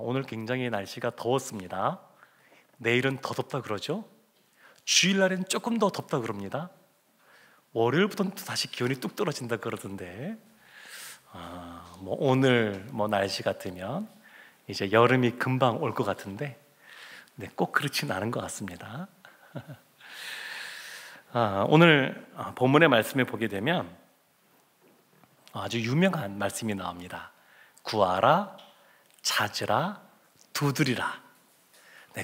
오늘 굉장히 날씨가 더웠습니다. 내일은 더 덥다 그러죠? 주일날엔 조금 더 덥다 그럽니다. 월요일부터는 또 다시 기온이 뚝 떨어진다 그러던데, 오늘 날씨 같으면 이제 여름이 금방 올 것 같은데, 꼭 그렇진 않은 것 같습니다. 오늘 본문의 말씀을 보게 되면 아주 유명한 말씀이 나옵니다. 구하라, 찾으라, 두드리라.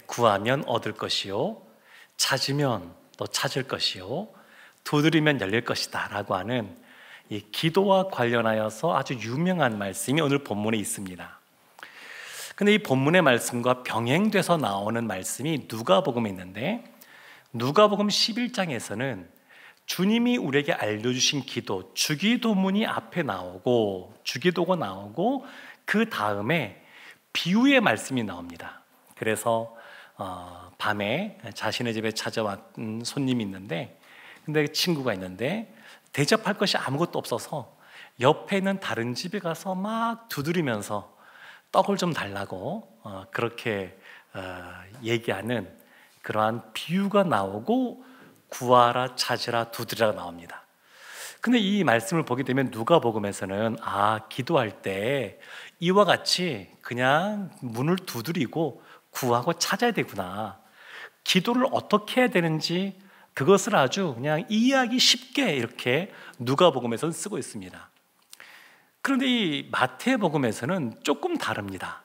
구하면 얻을 것이요, 찾으면 또 찾을 것이요, 두드리면 열릴 것이다 라고 하는 이 기도와 관련하여서 아주 유명한 말씀이 오늘 본문에 있습니다. 근데 이 본문의 말씀과 병행돼서 나오는 말씀이 누가복음에 있는데, 누가복음 11장에서는 주님이 우리에게 알려주신 기도, 주기도문이 앞에 나오고, 주기도가 나오고, 그 다음에 비유의 말씀이 나옵니다. 그래서 밤에 자신의 집에 찾아왔던 손님이 있는데, 근데 친구가 있는데 대접할 것이 아무것도 없어서 옆에 있는 다른 집에 가서 막 두드리면서 떡을 좀 달라고 그렇게 얘기하는 그러한 비유가 나오고, 구하라, 찾으라, 두드리라 나옵니다. 근데 이 말씀을 보게 되면 누가복음에서는 기도할 때 이와 같이 그냥 문을 두드리고 구하고 찾아야 되구나, 기도를 어떻게 해야 되는지 그것을 아주 그냥 이해하기 쉽게 이렇게 누가복음에서는 쓰고 있습니다. 그런데 이 마태복음에서는 조금 다릅니다.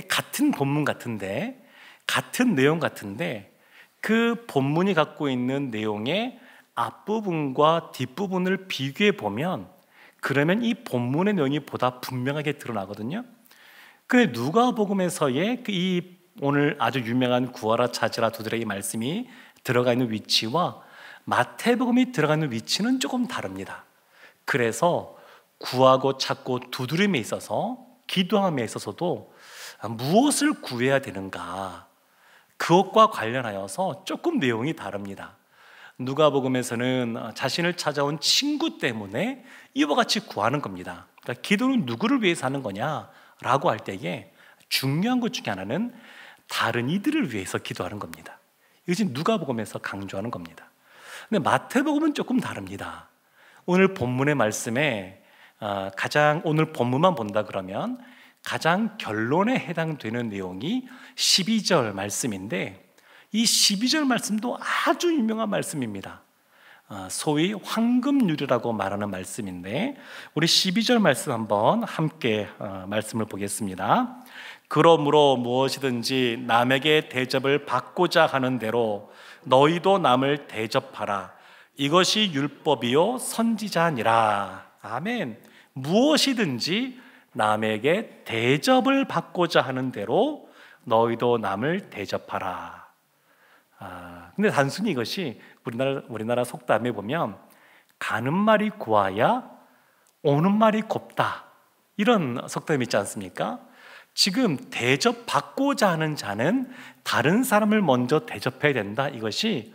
같은 본문 같은데, 같은 내용 같은데, 그 본문이 갖고 있는 내용의 앞부분과 뒷부분을 비교해 보면 그러면 이 본문의 내용이 보다 분명하게 드러나거든요. 근데 누가복음에서의 이 오늘 아주 유명한 구하라, 찾으라, 두드리라 이 말씀이 들어가 있는 위치와 마태복음이 들어가 있는 위치는 조금 다릅니다. 그래서 구하고 찾고 두드림에 있어서, 기도함에 있어서도 무엇을 구해야 되는가, 그것과 관련하여서 조금 내용이 다릅니다. 누가복음에서는 자신을 찾아온 친구 때문에 이와 같이 구하는 겁니다. 그러니까 기도는 누구를 위해서 하는 거냐라고 할 때에 중요한 것 중에 하나는 다른 이들을 위해서 기도하는 겁니다. 이것이 누가복음에서 강조하는 겁니다. 근데 마태복음은 조금 다릅니다. 오늘 본문의 말씀에 가장, 오늘 본문만 본다 그러면 가장 결론에 해당되는 내용이 12절 말씀인데, 이 12절 말씀도 아주 유명한 말씀입니다. 소위 황금률이라고 말하는 말씀인데, 우리 12절 말씀 한번 함께 말씀을 보겠습니다. 그러므로 무엇이든지 남에게 대접을 받고자 하는 대로 너희도 남을 대접하라. 이것이 율법이요 선지자니라. 아멘. 무엇이든지 남에게 대접을 받고자 하는 대로 너희도 남을 대접하라. 근데 단순히 이것이 우리나라 속담에 보면 가는 말이 고와야 오는 말이 곱다, 이런 속담이 있지 않습니까? 지금 대접받고자 하는 자는 다른 사람을 먼저 대접해야 된다, 이것이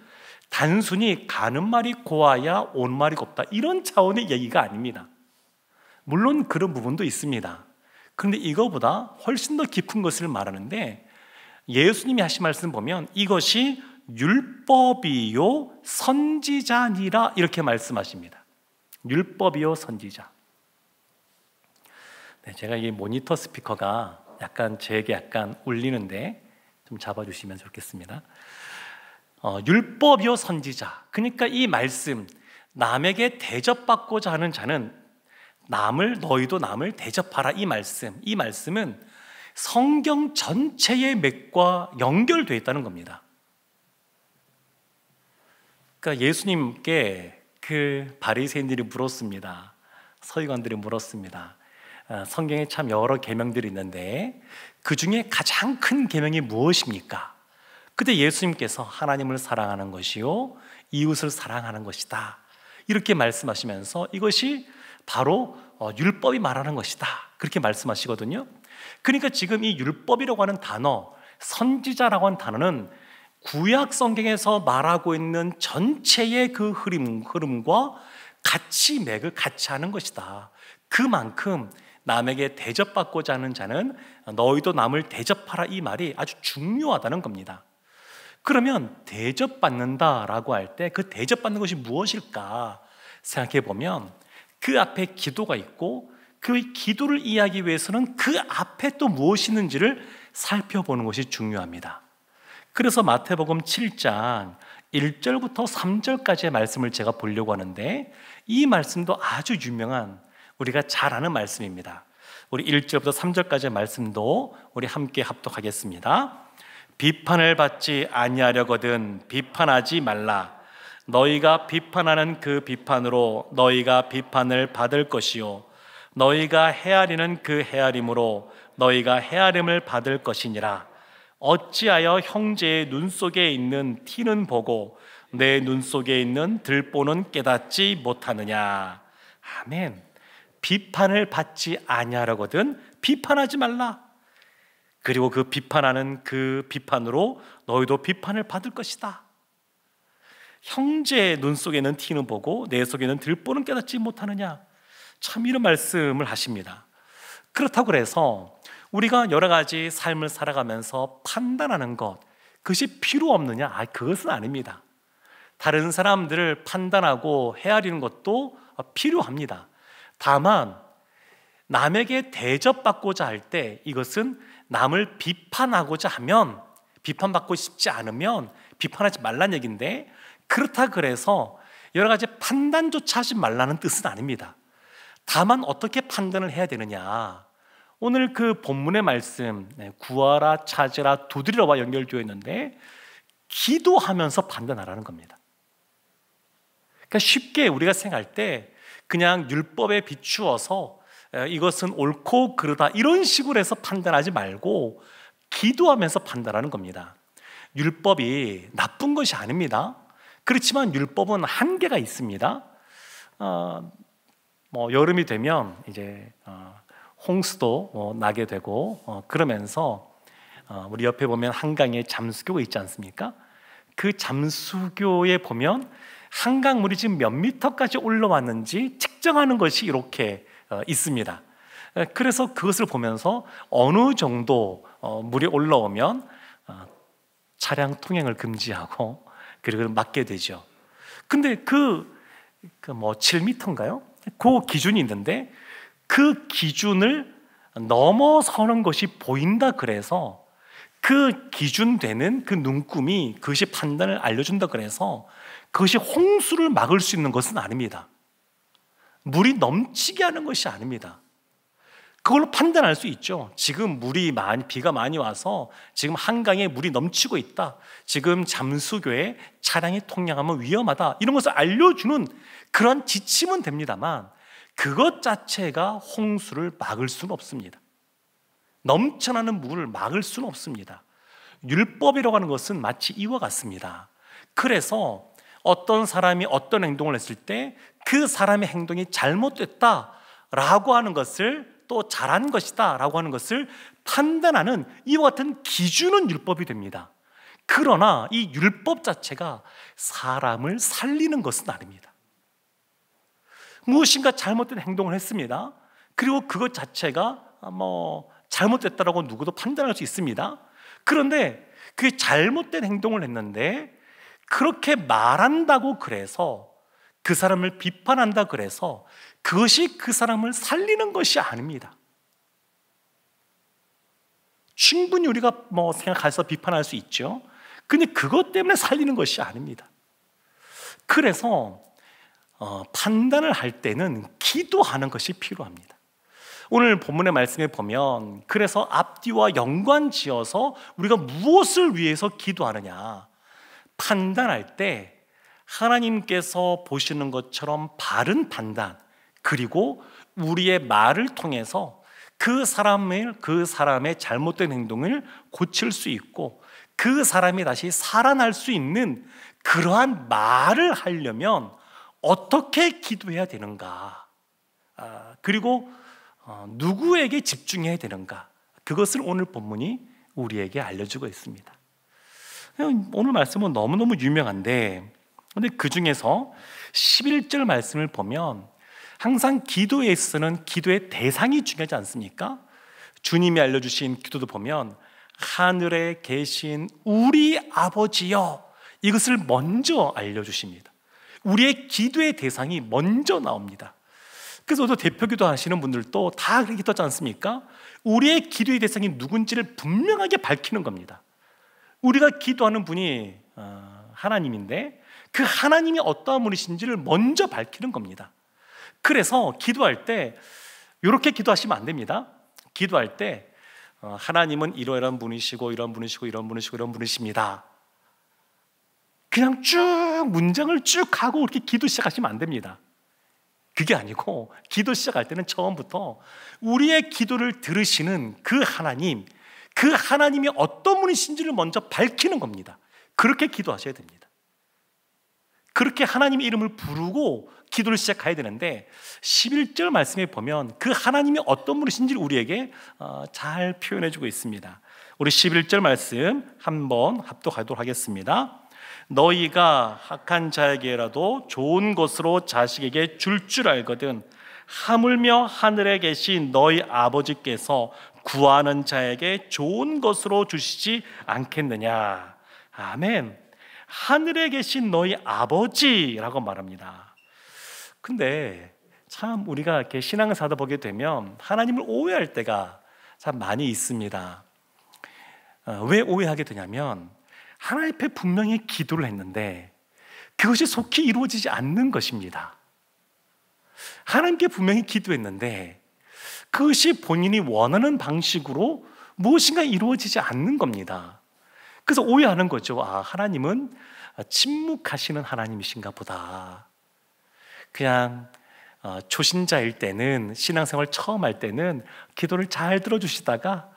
단순히 가는 말이 고와야 오는 말이 곱다, 이런 차원의 얘기가 아닙니다. 물론 그런 부분도 있습니다. 그런데 이거보다 훨씬 더 깊은 것을 말하는데, 예수님이 하신 말씀 보면 이것이 율법이요 선지자니라, 이렇게 말씀하십니다. 율법이요 선지자. 제가 이 모니터 스피커가 제게 약간 울리는데 좀 잡아주시면 좋겠습니다. 율법이요 선지자, 그러니까 이 말씀, 남에게 대접받고자 하는 자는 너희도 남을 대접하라, 이 말씀은 성경 전체의 맥과 연결되어 있다는 겁니다. 그러니까 예수님께 그 바리새인들이 물었습니다. 서기관들이 물었습니다. 성경에 참 여러 계명들이 있는데 그 중에 가장 큰 계명이 무엇입니까? 그때 예수님께서 하나님을 사랑하는 것이요 이웃을 사랑하는 것이다, 이렇게 말씀하시면서 이것이 바로 율법이 말하는 것이다, 그렇게 말씀하시거든요. 그러니까 지금 이 율법이라고 하는 단어, 선지자라고 하는 단어는 구약 성경에서 말하고 있는 전체의 그 흐름과 같이 맥을 같이 하는 것이다. 그만큼 남에게 대접받고자 하는 자는 너희도 남을 대접하라, 이 말이 아주 중요하다는 겁니다. 그러면 대접받는다라고 할 때 그 대접받는 것이 무엇일까 생각해 보면 그 앞에 기도가 있고 그 기도를 이해하기 위해서는 그 앞에 또 무엇이 있는지를 살펴보는 것이 중요합니다. 그래서 마태복음 7장 1절부터 3절까지의 말씀을 제가 보려고 하는데, 이 말씀도 아주 유명한, 우리가 잘 아는 말씀입니다. 우리 1절부터 3절까지의 말씀도 우리 함께 합독하겠습니다. 비판을 받지 아니하려거든 비판하지 말라. 너희가 비판하는 그 비판으로 너희가 비판을 받을 것이요 너희가 헤아리는 그 헤아림으로 너희가 헤아림을 받을 것이니라. 어찌하여 형제의 눈 속에 있는 티는 보고 내 눈 속에 있는 들보는 깨닫지 못하느냐. 아멘. 비판을 받지 아니하려거든 비판하지 말라. 그리고 그 비판하는 그 비판으로 너희도 비판을 받을 것이다. 형제의 눈 속에는 티는 보고 내 속에는 들보는 깨닫지 못하느냐. 참 이런 말씀을 하십니다. 그렇다고 해서 우리가 여러 가지 삶을 살아가면서 판단하는 것, 그것이 필요 없느냐? 그것은 아닙니다. 다른 사람들을 판단하고 헤아리는 것도 필요합니다. 다만 남에게 대접받고자 할 때 이것은 남을 비판하고자 하면, 비판받고 싶지 않으면 비판하지 말라는 얘기인데, 그렇다 그래서 여러 가지 판단조차 하지 말라는 뜻은 아닙니다. 다만 어떻게 판단을 해야 되느냐, 오늘 그 본문의 말씀 구하라 찾으라 두드리라와 연결되어 있는데 기도하면서 판단하라는 겁니다. 그러니까 쉽게 우리가 생각할 때 그냥 율법에 비추어서 이것은 옳고 그르다 이런 식으로 해서 판단하지 말고 기도하면서 판단하는 겁니다. 율법이 나쁜 것이 아닙니다. 그렇지만 율법은 한계가 있습니다. 여름이 되면 이제 홍수도 나게 되고 그러면서 우리 옆에 보면 한강에 잠수교가 있지 않습니까? 그 잠수교에 보면 한강물이 지금 몇 미터까지 올라왔는지 측정하는 것이 이렇게 있습니다. 그래서 그것을 보면서 어느 정도 물이 올라오면 차량 통행을 금지하고 그리고 막게 되죠. 근데 그 7m인가요? 그 기준이 있는데 그 기준을 넘어서는 것이 보인다 그래서 그 기준 되는 그 눈금이 그것이 판단을 알려준다 그래서 그것이 홍수를 막을 수 있는 것은 아닙니다. 물이 넘치게 하는 것이 아닙니다. 그걸로 판단할 수 있죠. 지금 비가 많이 와서 지금 한강에 물이 넘치고 있다. 지금 잠수교에 차량이 통행하면 위험하다. 이런 것을 알려주는 그런 지침은 됩니다만 그것 자체가 홍수를 막을 수는 없습니다. 넘쳐나는 물을 막을 수는 없습니다. 율법이라고 하는 것은 마치 이와 같습니다. 그래서 어떤 사람이 어떤 행동을 했을 때 그 사람의 행동이 잘못됐다라고 하는 것을 또 잘한 것이다라고 하는 것을 판단하는 이와 같은 기준은 율법이 됩니다. 그러나 이 율법 자체가 사람을 살리는 것은 아닙니다. 무엇인가 잘못된 행동을 했습니다. 그리고 그것 자체가 잘못됐다라고 누구도 판단할 수 있습니다. 그런데 그 잘못된 행동을 했는데 그렇게 말한다고 그래서 그 사람을 비판한다 그래서 그것이 그 사람을 살리는 것이 아닙니다. 충분히 우리가 생각해서 비판할 수 있죠. 근데 그것 때문에 살리는 것이 아닙니다. 그래서 판단을 할 때는 기도하는 것이 필요합니다. 오늘 본문의 말씀에 보면 그래서 앞뒤와 연관지어서 우리가 무엇을 위해서 기도하느냐, 판단할 때 하나님께서 보시는 것처럼 바른 판단, 그리고 우리의 말을 통해서 그 사람의 잘못된 행동을 고칠 수 있고 그 사람이 다시 살아날 수 있는 그러한 말을 하려면 어떻게 기도해야 되는가, 그리고 누구에게 집중해야 되는가, 그것을 오늘 본문이 우리에게 알려주고 있습니다. 오늘 말씀은 너무너무 유명한데, 근데 그 중에서 11절 말씀을 보면 항상 기도에 있어서는 기도의 대상이 중요하지 않습니까? 주님이 알려주신 기도도 보면 하늘에 계신 우리 아버지여, 이것을 먼저 알려주십니다. 우리의 기도의 대상이 먼저 나옵니다. 그래서 또 대표기도 하시는 분들도 다 그렇게 기도하지 않습니까? 우리의 기도의 대상이 누군지를 분명하게 밝히는 겁니다. 우리가 기도하는 분이 하나님인데 그 하나님이 어떠한 분이신지를 먼저 밝히는 겁니다. 그래서 기도할 때 이렇게 기도하시면 안 됩니다. 기도할 때 하나님은 이러이러한 분이시고 이런 분이시고 이런 분이시고 이런 분이십니다, 그냥 쭉 문장을 쭉 하고 이렇게 기도 시작하시면 안 됩니다. 그게 아니고 기도 시작할 때는 처음부터 우리의 기도를 들으시는 그 하나님이 어떤 분이신지를 먼저 밝히는 겁니다. 그렇게 기도하셔야 됩니다. 그렇게 하나님의 이름을 부르고 기도를 시작해야 되는데 11절 말씀에 보면 그 하나님이 어떤 분이신지를 우리에게 잘 표현해 주고 있습니다. 우리 11절 말씀 한번 합독하도록 하겠습니다. 너희가 악한 자에게라도 좋은 것으로 자식에게 줄 알거든 하물며 하늘에 계신 너희 아버지께서 구하는 자에게 좋은 것으로 주시지 않겠느냐. 아멘. 하늘에 계신 너희 아버지라고 말합니다. 근데 참 우리가 이렇게 신앙사도 보게 되면 하나님을 오해할 때가 참 많이 있습니다. 왜 오해하게 되냐면 하나님 앞에 분명히 기도를 했는데 그것이 속히 이루어지지 않는 것입니다. 하나님께 분명히 기도했는데 그것이 본인이 원하는 방식으로 무엇인가 이루어지지 않는 겁니다. 그래서 오해하는 거죠. 하나님은 침묵하시는 하나님이신가 보다. 그냥 초신자일 때는, 신앙생활 처음 할 때는 기도를 잘 들어주시다가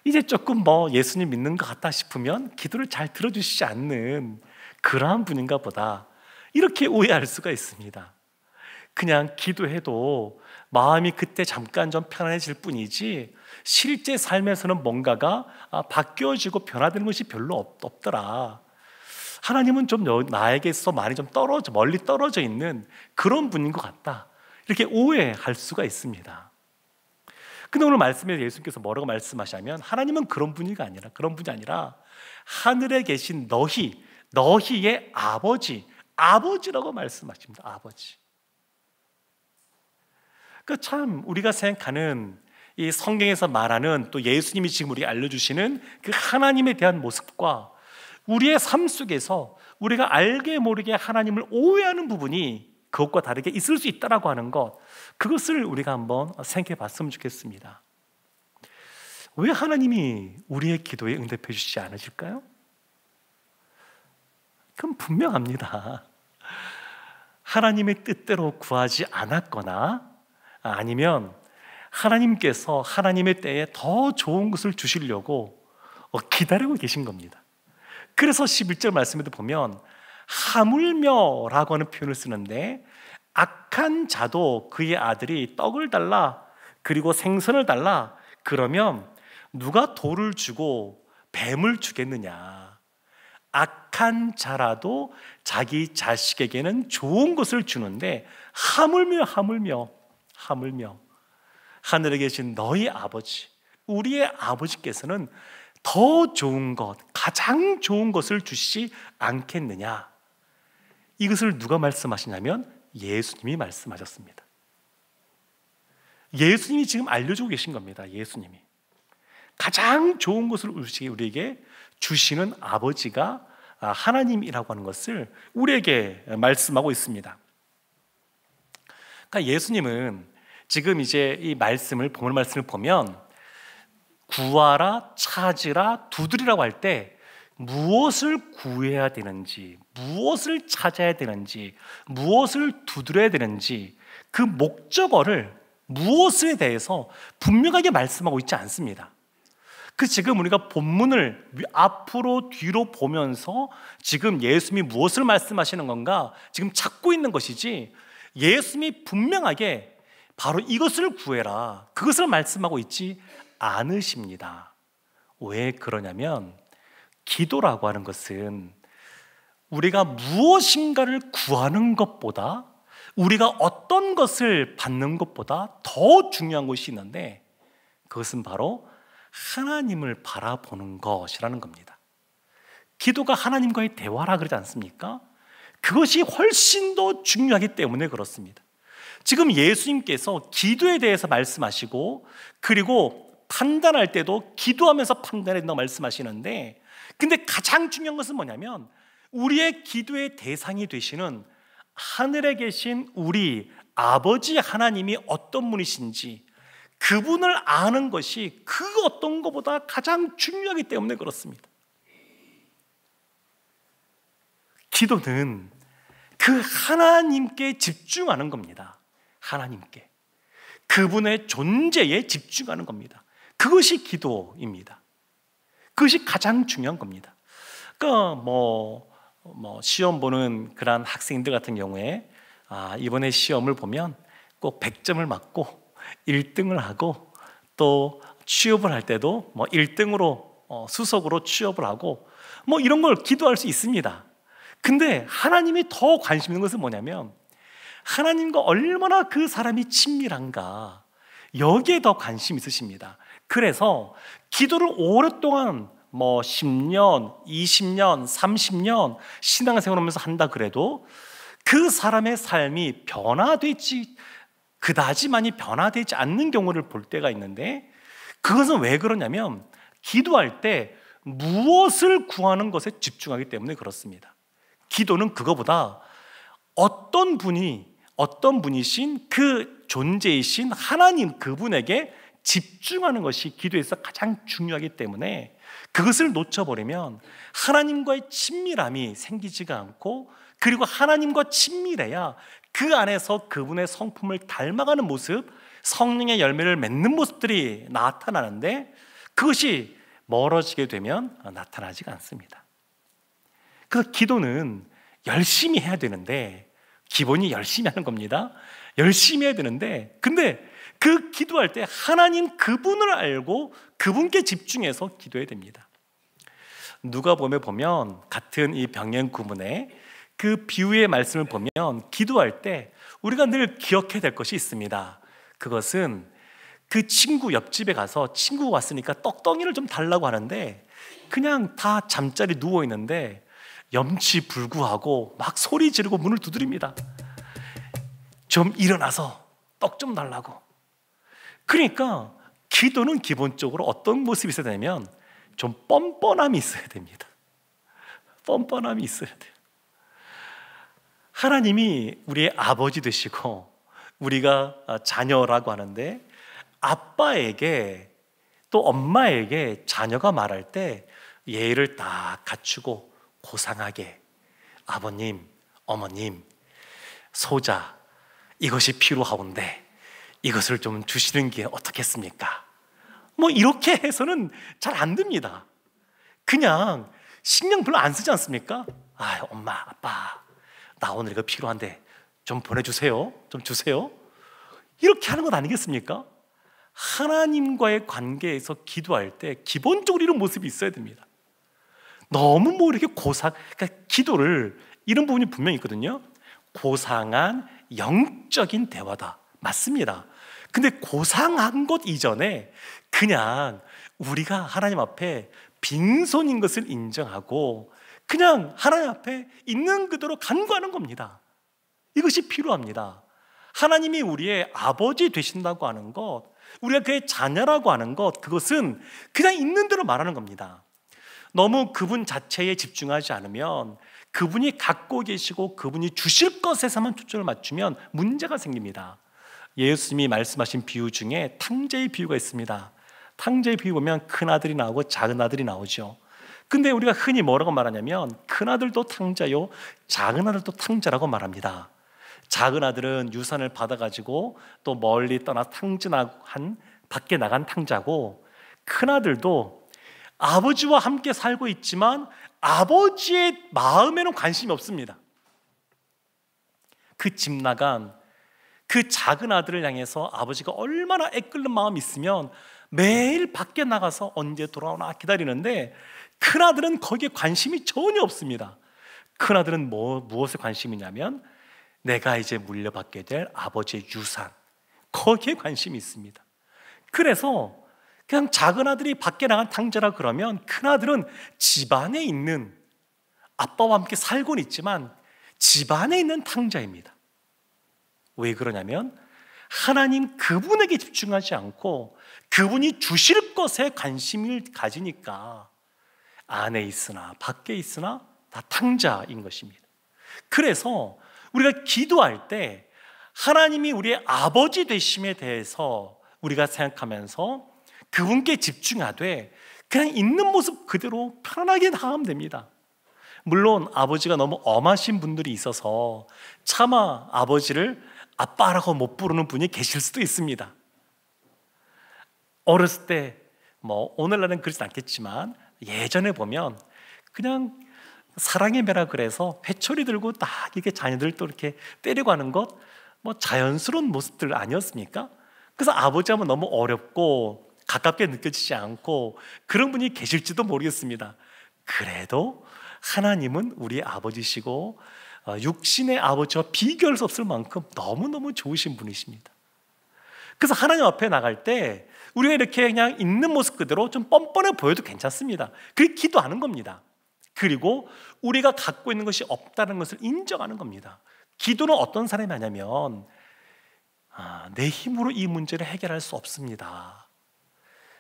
이제 조금 예수님 믿는 것 같다 싶으면 기도를 잘 들어주시지 않는 그러한 분인가 보다, 이렇게 오해할 수가 있습니다. 그냥 기도해도 마음이 그때 잠깐 좀 편안해질 뿐이지 실제 삶에서는 뭔가가 바뀌어지고 변화되는 것이 별로 없더라. 하나님은 좀 나에게서 많이 좀 멀리 떨어져 있는 그런 분인 것 같다, 이렇게 오해할 수가 있습니다. 근데 오늘 말씀에 예수님께서 뭐라고 말씀하시냐면 하나님은 그런 분이 아니라 하늘에 계신 너희의 아버지라고 말씀하십니다. 아버지. 참 우리가 생각하는 이 성경에서 말하는, 또 예수님이 지금 우리가 알려주시는 그 하나님에 대한 모습과 우리의 삶 속에서 우리가 알게 모르게 하나님을 오해하는 부분이 그것과 다르게 있을 수 있다라고 하는 것, 그것을 우리가 한번 생각해 봤으면 좋겠습니다. 왜 하나님이 우리의 기도에 응답해 주시지 않으실까요? 그건 분명합니다. 하나님의 뜻대로 구하지 않았거나 아니면 하나님께서 하나님의 때에 더 좋은 것을 주시려고 기다리고 계신 겁니다. 그래서 11절 말씀에도 보면 하물며라고 하는 표현을 쓰는데, 악한 자도 그의 아들이 떡을 달라 그리고 생선을 달라 그러면 누가 돌을 주고 뱀을 주겠느냐. 악한 자라도 자기 자식에게는 좋은 것을 주는데 하물며 하늘에 계신 너희 아버지, 우리의 아버지께서는 더 좋은 것, 가장 좋은 것을 주시지 않겠느냐. 이것을 누가 말씀하시냐면 예수님이 말씀하셨습니다. 예수님이 지금 알려주고 계신 겁니다. 예수님이 가장 좋은 것을 우리에게 주시는 아버지가 하나님이라고 하는 것을 우리에게 말씀하고 있습니다. 그러니까 예수님은 지금 이제 이 본문 말씀을 보면 구하라, 찾으라, 두드리라고 할 때 무엇을 구해야 되는지, 무엇을 찾아야 되는지, 무엇을 두드려야 되는지, 그 목적어를 무엇에 대해서 분명하게 말씀하고 있지 않습니다. 지금 우리가 본문을 앞으로 뒤로 보면서 지금 예수님이 무엇을 말씀하시는 건가 지금 찾고 있는 것이지, 예수님이 분명하게 바로 이것을 구해라, 그것을 말씀하고 있지 않으십니다. 왜 그러냐면 기도라고 하는 것은 우리가 무엇인가를 구하는 것보다 우리가 어떤 것을 받는 것보다 더 중요한 것이 있는데 그것은 바로 하나님을 바라보는 것이라는 겁니다. 기도가 하나님과의 대화라 그러지 않습니까? 그것이 훨씬 더 중요하기 때문에 그렇습니다. 지금 예수님께서 기도에 대해서 말씀하시고 그리고 판단할 때도 기도하면서 판단해야 된다고 말씀하시는데, 근데 가장 중요한 것은 뭐냐면 우리의 기도의 대상이 되시는 하늘에 계신 우리 아버지 하나님이 어떤 분이신지 그분을 아는 것이 그 어떤 것보다 가장 중요하기 때문에 그렇습니다. 기도는 그 하나님께 집중하는 겁니다. 하나님께, 그분의 존재에 집중하는 겁니다. 그것이 기도입니다. 그것이 가장 중요한 겁니다. 그러니까 시험 보는 그런 학생들 같은 경우에 이번에 시험을 보면 꼭 100점을 맞고 1등을 하고 또 취업을 할 때도 1등으로 수석으로 취업을 하고 이런 걸 기도할 수 있습니다. 근데 하나님이 더 관심 있는 것은 뭐냐면 하나님과 얼마나 그 사람이 친밀한가, 여기에 더 관심 있으십니다. 그래서 기도를 오랫동안 10년, 20년, 30년 신앙생활 하면서 한다 그래도 그 사람의 삶이 변화되지 그다지 많이 변화되지 않는 경우를 볼 때가 있는데, 그것은 왜 그러냐면 기도할 때 무엇을 구하는 것에 집중하기 때문에 그렇습니다. 기도는 그거보다 어떤 분이신 그 존재이신 하나님 그분에게 집중하는 것이 기도에서 가장 중요하기 때문에 그것을 놓쳐버리면 하나님과의 친밀함이 생기지가 않고, 그리고 하나님과 친밀해야 그 안에서 그분의 성품을 닮아가는 모습, 성령의 열매를 맺는 모습들이 나타나는데 그것이 멀어지게 되면 나타나지가 않습니다. 그래서 기도는 열심히 해야 되는데, 기본이 열심히 하는 겁니다. 열심히 해야 되는데, 근데 그 기도할 때 하나님 그분을 알고 그분께 집중해서 기도해야 됩니다. 누가복음에 보면 같은 이 병행 구문에 그 비유의 말씀을 보면 기도할 때 우리가 늘 기억해야 될 것이 있습니다. 그것은 그 친구 옆집에 가서 친구가 왔으니까 떡덩이를 좀 달라고 하는데 그냥 다 잠자리 누워 있는데 염치불구하고 막 소리 지르고 문을 두드립니다. 좀 일어나서 떡 좀 달라고. 그러니까 기도는 기본적으로 어떤 모습이 있어야 되냐면 좀 뻔뻔함이 있어야 됩니다. 뻔뻔함이 있어야 돼요. 하나님이 우리의 아버지 되시고 우리가 자녀라고 하는데, 아빠에게 또 엄마에게 자녀가 말할 때 예의를 딱 갖추고 고상하게 아버님, 어머님, 소자 이것이 필요하온데 이것을 좀 주시는 게 어떻겠습니까? 이렇게 해서는 잘 안 됩니다. 그냥 신경 별로 안 쓰지 않습니까? 엄마, 아빠, 나 오늘 이거 필요한데 좀 보내주세요. 좀 주세요. 이렇게 하는 것 아니겠습니까? 하나님과의 관계에서 기도할 때 기본적으로 이런 모습이 있어야 됩니다. 너무 이렇게 그러니까 기도를 이런 부분이 분명히 있거든요. 고상한 영적인 대화다. 맞습니다. 근데 고상한 것 이전에 그냥 우리가 하나님 앞에 빈손인 것을 인정하고 그냥 하나님 앞에 있는 그대로 간구하는 겁니다. 이것이 필요합니다. 하나님이 우리의 아버지 되신다고 하는 것, 우리가 그의 자녀라고 하는 것, 그것은 그냥 있는 대로 말하는 겁니다. 너무 그분 자체에 집중하지 않으면, 그분이 갖고 계시고 그분이 주실 것에서만 초점을 맞추면 문제가 생깁니다. 예수님이 말씀하신 비유 중에 탕자의 비유가 있습니다. 탕자의 비유 보면 큰 아들이 나오고 작은 아들이 나오죠. 근데 우리가 흔히 뭐라고 말하냐면 큰 아들도 탕자요, 작은 아들도 탕자라고 말합니다. 작은 아들은 유산을 받아가지고 또 멀리 떠나 탕진한 밖에 나간 탕자고, 큰 아들도 아버지와 함께 살고 있지만 아버지의 마음에는 관심이 없습니다. 그 집 나간 그 작은 아들을 향해서 아버지가 얼마나 애끓는 마음이 있으면 매일 밖에 나가서 언제 돌아오나 기다리는데, 큰 아들은 거기에 관심이 전혀 없습니다. 큰 아들은 무엇에 관심이냐면 내가 이제 물려받게 될 아버지의 유산, 거기에 관심이 있습니다. 그래서 그냥 작은 아들이 밖에 나간 탕자라 그러면 큰 아들은 집안에 있는, 아빠와 함께 살고는 있지만 집안에 있는 탕자입니다. 왜 그러냐면 하나님 그분에게 집중하지 않고 그분이 주실 것에 관심을 가지니까 안에 있으나 밖에 있으나 다 탕자인 것입니다. 그래서 우리가 기도할 때 하나님이 우리의 아버지 되심에 대해서 우리가 생각하면서 그분께 집중하되 그냥 있는 모습 그대로 편안하게 나가면 됩니다. 물론 아버지가 너무 엄하신 분들이 있어서 차마 아버지를 아빠라고 못 부르는 분이 계실 수도 있습니다. 어렸을 때 오늘날은 그렇진 않겠지만 예전에 보면 그냥 사랑의 매라 그래서 회초리 들고 딱 이렇게 자녀들 또 이렇게 때리고 하는 것 자연스러운 모습들 아니었습니까? 그래서 아버지 하면 너무 어렵고 가깝게 느껴지지 않고 그런 분이 계실지도 모르겠습니다. 그래도 하나님은 우리의 아버지시고 육신의 아버지와 비교할 수 없을 만큼 너무너무 좋으신 분이십니다. 그래서 하나님 앞에 나갈 때 우리가 이렇게 그냥 있는 모습 그대로 좀 뻔뻔해 보여도 괜찮습니다. 그렇게 기도하는 겁니다. 그리고 우리가 갖고 있는 것이 없다는 것을 인정하는 겁니다. 기도는 어떤 사람이 하냐면 내 힘으로 이 문제를 해결할 수 없습니다.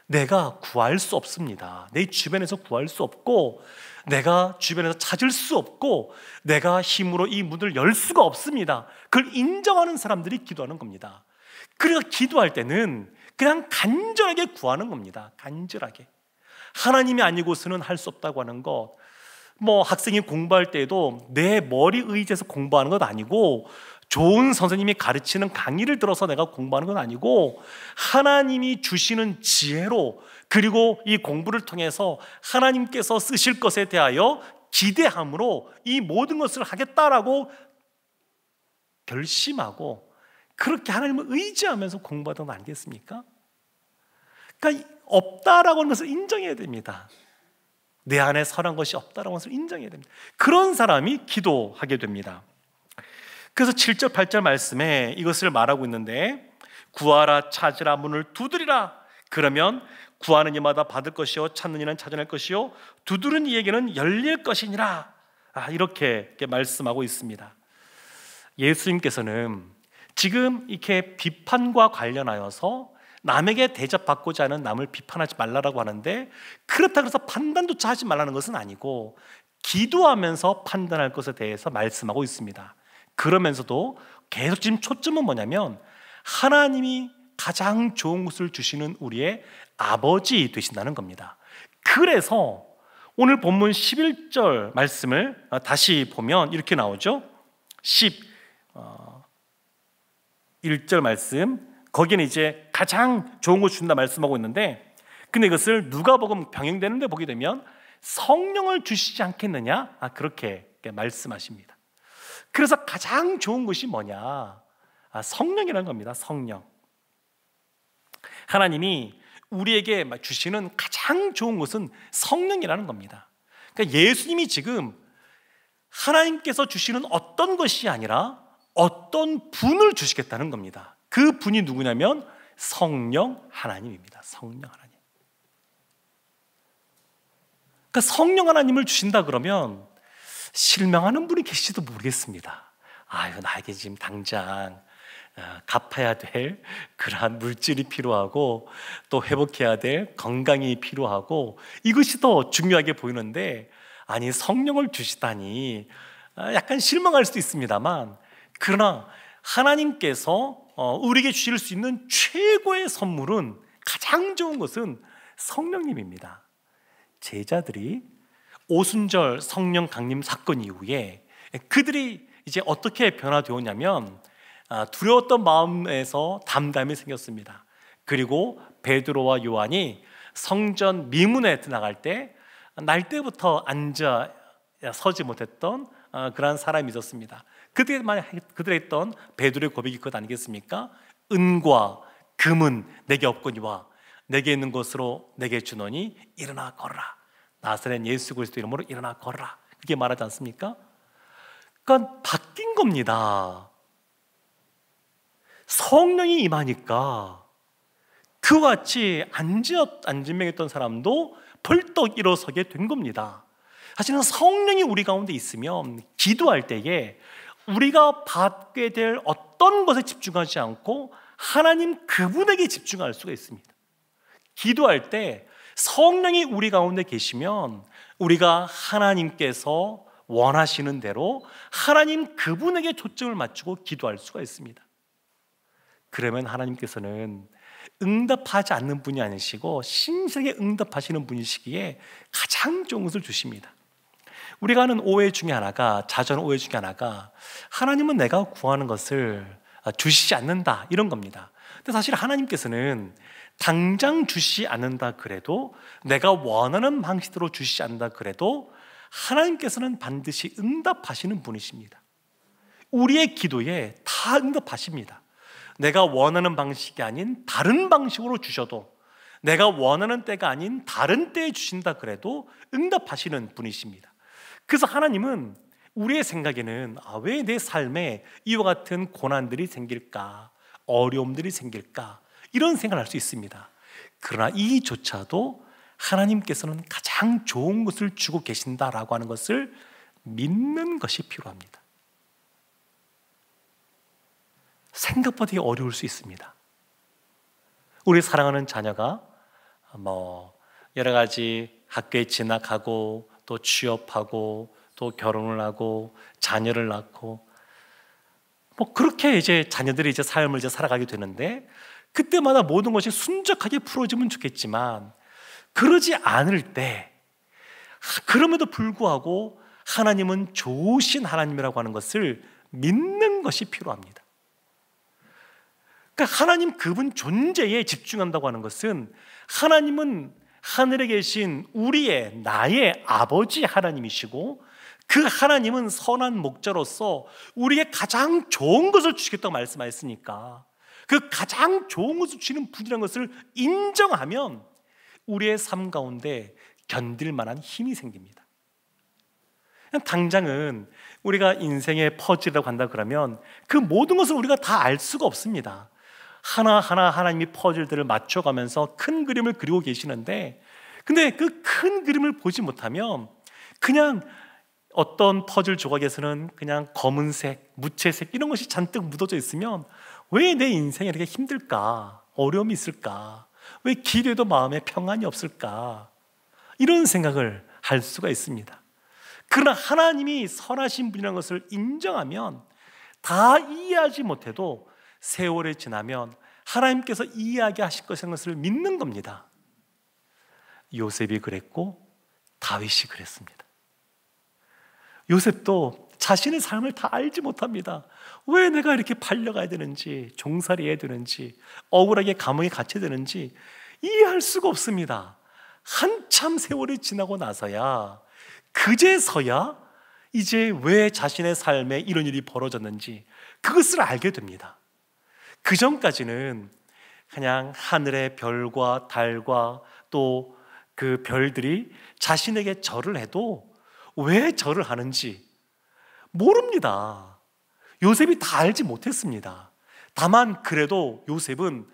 내가 구할 수 없습니다. 내 주변에서 구할 수 없고 내가 주변에서 찾을 수 없고 내가 힘으로 이 문을 열 수가 없습니다. 그걸 인정하는 사람들이 기도하는 겁니다. 그래서 기도할 때는 그냥 간절하게 구하는 겁니다. 간절하게. 하나님이 아니고서는 할 수 없다고 하는 것, 학생이 공부할 때도 내 머리 의지해서 공부하는 것 아니고 좋은 선생님이 가르치는 강의를 들어서 내가 공부하는 건 아니고 하나님이 주시는 지혜로, 그리고 이 공부를 통해서 하나님께서 쓰실 것에 대하여 기대함으로 이 모든 것을 하겠다라고 결심하고 그렇게 하나님을 의지하면서 공부하던 거 아니겠습니까? 그러니까 없다라고 하는 것을 인정해야 됩니다. 내 안에 선한 것이 없다라고 하는 것을 인정해야 됩니다. 그런 사람이 기도하게 됩니다. 그래서 7절 8절 말씀에 이것을 말하고 있는데, 구하라, 찾으라, 문을 두드리라. 그러면 구하는 이마다 받을 것이요, 찾는 이는 찾아낼 것이요, 두드리는 이에게는 열릴 것이니라. 이렇게 말씀하고 있습니다. 예수님께서는 지금 이렇게 비판과 관련하여서 남에게 대접받고자 하는 남을 비판하지 말라고 하는데, 그렇다고 해서 판단조차 하지 말라는 것은 아니고 기도하면서 판단할 것에 대해서 말씀하고 있습니다. 그러면서도 계속 지금 초점은 뭐냐면 하나님이 가장 좋은 것을 주시는 우리의 아버지 되신다는 겁니다. 그래서 오늘 본문 11절 말씀을 다시 보면 이렇게 나오죠. 11절 말씀, 거기는 이제 가장 좋은 것 준다 말씀하고 있는데, 근데 이것을 누가복음 병행되는데 보게 되면 성령을 주시지 않겠느냐, 그렇게 말씀하십니다. 그래서 가장 좋은 것이 뭐냐? 성령이라는 겁니다. 성령. 하나님이 우리에게 주시는 가장 좋은 것은 성령이라는 겁니다. 그러니까 예수님이 지금 하나님께서 주시는 어떤 것이 아니라 어떤 분을 주시겠다는 겁니다. 그 분이 누구냐면 성령 하나님입니다. 성령 하나님. 그러니까 성령 하나님을 주신다 그러면 실망하는 분이 계실지도 모르겠습니다. 나에게 지금 당장 갚아야 될 그러한 물질이 필요하고 또 회복해야 될 건강이 필요하고 이것이 더 중요하게 보이는데, 아니 성령을 주시다니 약간 실망할 수도 있습니다만, 그러나 하나님께서 우리에게 주실 수 있는 최고의 선물은, 가장 좋은 것은 성령님입니다. 제자들이 오순절 성령 강림 사건 이후에 그들이 이제 어떻게 변화되었냐면 두려웠던 마음에서 담담이 생겼습니다. 그리고 베드로와 요한이 성전 미문에 나갈 때 날때부터 앉아 서지 못했던 그러한 사람이 있었습니다. 그들이 했던 베드로의 고백이 그것 아니겠습니까? 은과 금은 내게 없거니와 내게 있는 것으로 내게 주노니 일어나 걸어라. 나사렛 예수 그리스도 이름으로 일어나 걸어라. 그렇게 말하지 않습니까? 그러니까 바뀐 겁니다. 성령이 임하니까 그와 같이 안진뱅했던 사람도 벌떡 일어서게 된 겁니다. 사실은 성령이 우리 가운데 있으면 기도할 때에 우리가 받게 될 어떤 것에 집중하지 않고 하나님 그분에게 집중할 수가 있습니다. 기도할 때 성령이 우리 가운데 계시면 우리가 하나님께서 원하시는 대로 하나님 그분에게 초점을 맞추고 기도할 수가 있습니다. 그러면 하나님께서는 응답하지 않는 분이 아니시고 신실하게 응답하시는 분이시기에 가장 좋은 것을 주십니다. 우리가 하는 오해 중에 하나가, 자전 오해 중에 하나가 하나님은 내가 구하는 것을 주시지 않는다, 이런 겁니다. 근데 사실 하나님께서는 당장 주시지 않는다 그래도, 내가 원하는 방식대로 주시지 않는다 그래도 하나님께서는 반드시 응답하시는 분이십니다. 우리의 기도에 다 응답하십니다. 내가 원하는 방식이 아닌 다른 방식으로 주셔도, 내가 원하는 때가 아닌 다른 때에 주신다 그래도 응답하시는 분이십니다. 그래서 하나님은 우리의 생각에는 왜 내 삶에 이와 같은 고난들이 생길까, 어려움들이 생길까, 이런 생각을 할 수 있습니다. 그러나 이조차도 하나님께서는 가장 좋은 것을 주고 계신다라고 하는 것을 믿는 것이 필요합니다. 생각보다 되게 어려울 수 있습니다. 우리 사랑하는 자녀가 여러 가지 학교에 진학하고 또 취업하고 또 결혼을 하고 자녀를 낳고 그렇게 이제 자녀들이 이제 삶을 이제 살아가게 되는데, 그때마다 모든 것이 순적하게 풀어지면 좋겠지만 그러지 않을 때, 그럼에도 불구하고 하나님은 좋으신 하나님이라고 하는 것을 믿는 것이 필요합니다. 그러니까 하나님 그분 존재에 집중한다고 하는 것은, 하나님은 하늘에 계신 나의 아버지 하나님이시고, 그 하나님은 선한 목자로서 우리에게 가장 좋은 것을 주시겠다고 말씀하셨으니까 그 가장 좋은 것을 주시는 분이라는 것을 인정하면 우리의 삶 가운데 견딜 만한 힘이 생깁니다. 당장은 우리가 인생의 퍼즐이라고 한다 그러면 그 모든 것을 우리가 다 알 수가 없습니다. 하나하나 하나님이 퍼즐들을 맞춰가면서 큰 그림을 그리고 계시는데, 근데 그 큰 그림을 보지 못하면 그냥 어떤 퍼즐 조각에서는 그냥 검은색, 무채색 이런 것이 잔뜩 묻어져 있으면 왜 내 인생이 이렇게 힘들까? 어려움이 있을까? 왜 기도에도 마음에 평안이 없을까? 이런 생각을 할 수가 있습니다. 그러나 하나님이 선하신 분이라는 것을 인정하면 다 이해하지 못해도 세월이 지나면 하나님께서 이해하게 하실 것을 믿는 겁니다. 요셉이 그랬고 다윗이 그랬습니다. 요셉도 자신의 삶을 다 알지 못합니다. 왜 내가 이렇게 팔려가야 되는지, 종살이 해야 되는지, 억울하게 감옥에 갇혀야 되는지 이해할 수가 없습니다. 한참 세월이 지나고 나서야, 그제서야 이제 왜 자신의 삶에 이런 일이 벌어졌는지 그것을 알게 됩니다. 그 전까지는 그냥 하늘의 별과 달과 또 그 별들이 자신에게 절을 해도 왜 절을 하는지 모릅니다. 요셉이 다 알지 못했습니다. 다만 그래도 요셉은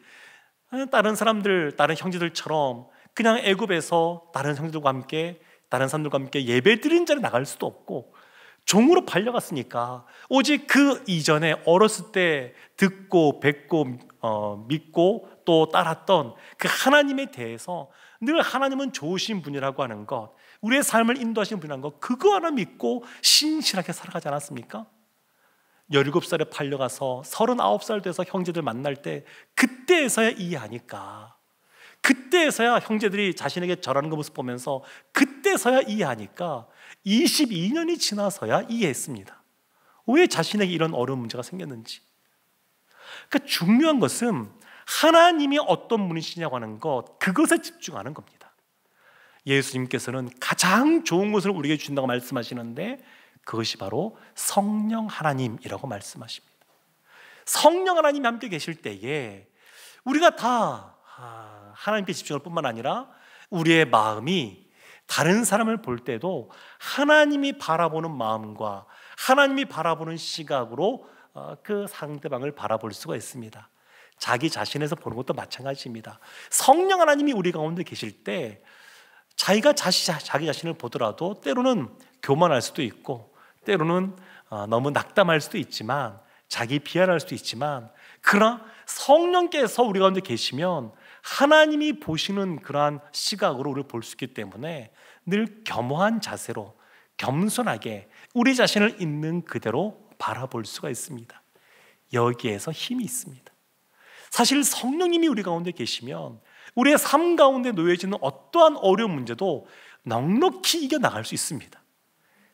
다른 사람들, 다른 형제들처럼 그냥 애굽에서 다른 형제들과 함께, 다른 사람들과 함께 예배 드리는 자리에 나갈 수도 없고 종으로 팔려갔으니까 오직 그 이전에 어렸을 때 듣고 뵙고 믿고 또 따랐던 그 하나님에 대해서 늘 하나님은 좋으신 분이라고 하는 것, 우리의 삶을 인도하시는 분이라는 것, 그거 하나 믿고 신실하게 살아가지 않았습니까? 17살에 팔려가서 39살 돼서 형제들 만날 때 그때에서야 이해하니까, 그때에서야 형제들이 자신에게 절하는 그 모습 보면서 그때서야 이해하니까 22년이 지나서야 이해했습니다. 왜 자신에게 이런 어려운 문제가 생겼는지. 그러니까 중요한 것은 하나님이 어떤 분이시냐고 하는 것, 그것에 집중하는 겁니다. 예수님께서는 가장 좋은 것을 우리에게 주신다고 말씀하시는데 그것이 바로 성령 하나님이라고 말씀하십니다. 성령 하나님이 함께 계실 때에 우리가 다 하나님께 집중할 뿐만 아니라 우리의 마음이 다른 사람을 볼 때도 하나님이 바라보는 마음과 하나님이 바라보는 시각으로 그 상대방을 바라볼 수가 있습니다. 자기 자신에서 보는 것도 마찬가지입니다. 성령 하나님이 우리 가운데 계실 때 자기가 자기 자신을 보더라도 때로는 교만할 수도 있고, 때로는 너무 낙담할 수도 있지만, 자기 비하할 수도 있지만, 그러나 성령께서 우리 가운데 계시면 하나님이 보시는 그러한 시각으로 우리를 볼 수 있기 때문에 늘 겸허한 자세로 겸손하게 우리 자신을 있는 그대로 바라볼 수가 있습니다. 여기에서 힘이 있습니다. 사실 성령님이 우리 가운데 계시면 우리의 삶 가운데 놓여지는 어떠한 어려운 문제도 넉넉히 이겨나갈 수 있습니다.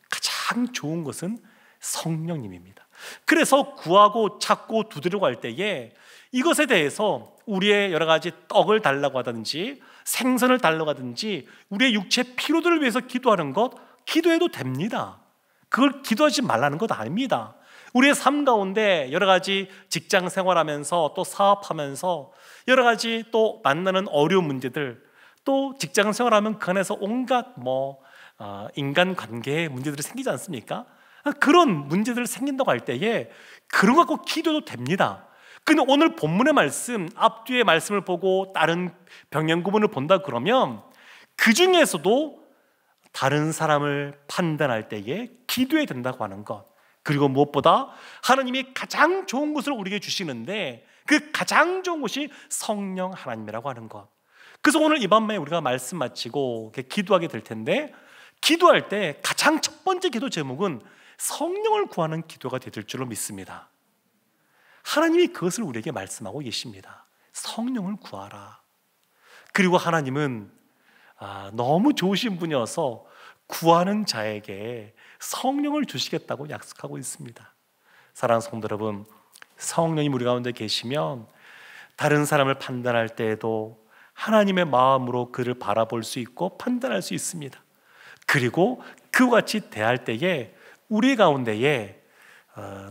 가장 좋은 것은 성령님입니다. 그래서 구하고 찾고 두드리고 할 때에 이것에 대해서 우리의 여러 가지 떡을 달라고 하든지 생선을 달라고 하든지 우리의 육체 피로들을 위해서 기도하는 것, 기도해도 됩니다. 그걸 기도하지 말라는 것 아닙니다. 우리의 삶 가운데 여러 가지 직장 생활하면서 또 사업하면서 여러 가지 또 만나는 어려운 문제들, 또 직장 생활하면 그 안에서 온갖 인간관계의 문제들이 생기지 않습니까? 그런 문제들 생긴다고 할 때에 그런 거 갖고 기도도 됩니다. 근데 오늘 본문의 말씀, 앞뒤의 말씀을 보고 다른 병행 구문을 본다 그러면 그 중에서도 다른 사람을 판단할 때에 기도해야 된다고 하는 것, 그리고 무엇보다 하나님이 가장 좋은 것을 우리에게 주시는데 그 가장 좋은 것이 성령 하나님이라고 하는 것. 그래서 오늘 이 밤에 우리가 말씀 마치고 기도하게 될 텐데, 기도할 때 가장 첫 번째 기도 제목은 성령을 구하는 기도가 될 줄로 믿습니다. 하나님이 그것을 우리에게 말씀하고 계십니다. 성령을 구하라. 그리고 하나님은 너무 좋으신 분이어서 구하는 자에게 성령을 주시겠다고 약속하고 있습니다. 사랑하는 성도 여러분, 성령님 우리 가운데 계시면 다른 사람을 판단할 때에도 하나님의 마음으로 그를 바라볼 수 있고 판단할 수 있습니다. 그리고 그와 같이 대할 때에 우리 가운데에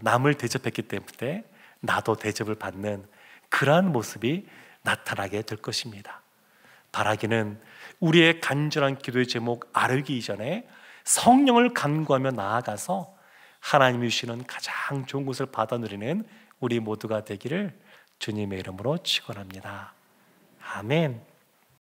남을 대접했기 때문에 나도 대접을 받는 그러한 모습이 나타나게 될 것입니다. 바라기는 우리의 간절한 기도의 제목 아뢰기 이전에 성령을 간구하며 나아가서 하나님이 주시는 가장 좋은 것을 받아 누리는 우리 모두가 되기를 주님의 이름으로 축원합니다. 아멘.